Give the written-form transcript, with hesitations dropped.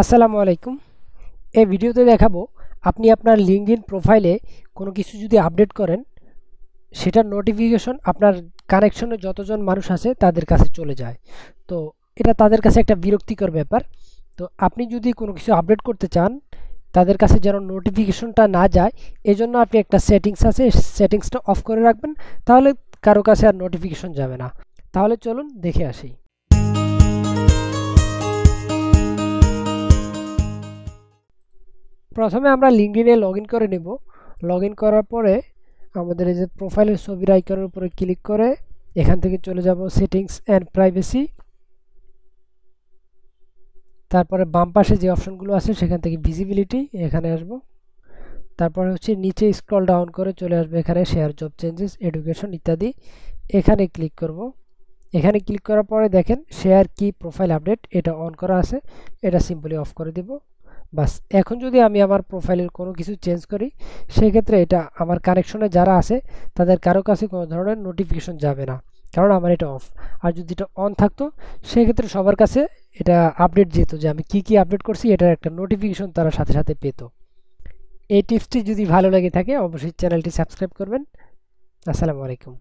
আসসালামু আলাইকুম। এই ভিডিওতে দেখাবো আপনি আপনার লিঙ্কডইন প্রোফাইলে কোনো কিছু যদি আপডেট করেন, সেটার নোটিফিকেশন আপনার কানেকশনে যতজন মানুষ আছে তাদের কাছে চলে যায়। তো এটা তাদের কাছে একটা বিরক্তিকর ব্যাপার। তো আপনি যদি কোনো কিছু আপডেট করতে চান, তাদের কাছে যেন নোটিফিকেশনটা না যায়, এজন্য আপনি একটা সেটিংস আছে, সেটিংসটা অফ করে রাখবেন। তাহলে কারো কাছে আর নোটিফিকেশন যাবে না। তাহলে চলুন দেখে আসি। প্রথমে আমরা লিঙ্কডইনে লগ ইন করে নেব। লগ ইন করার পরে আমাদের এই যে প্রোফাইলের ছবির আইকনের উপরে ক্লিক করে এখান থেকে চলে যাব সেটিংস অ্যান্ড প্রাইভেসি। তারপরে বাম পাশে যে অপশনগুলো আছে সেখান থেকে ভিজিবিলিটি এখানে আসব। তারপরে হচ্ছে নিচে স্ক্রল ডাউন করে চলে আসবে এখানে শেয়ার, জব চেঞ্জেস, এডুকেশন ইত্যাদি। এখানে ক্লিক করব। এখানে ক্লিক করার পরে দেখেন শেয়ার কি প্রোফাইল আপডেট, এটা অন করা আছে, এটা সিম্পলি অফ করে দেব। বাস, এখন যদি আমি আমার প্রোফাইলের কোনো কিছু চেঞ্জ করি, সেক্ষেত্রে এটা আমার কানেকশনে যারা আছে তাদের কারো কাছে কোনো ধরনের নোটিফিকেশন যাবে না, কারণ আমার এটা অফ। আর যদি এটা অন থাকতো, সেক্ষেত্রে সবার কাছে এটা আপডেট যেত যে আমি কি কি আপডেট করছি, এটার একটা নোটিফিকেশন তারা সাথে সাথে পেত। এই টিপসটি যদি ভালো লেগে থাকে অবশ্যই চ্যানেলটি সাবস্ক্রাইব করবেন। আসসালামু আলাইকুম।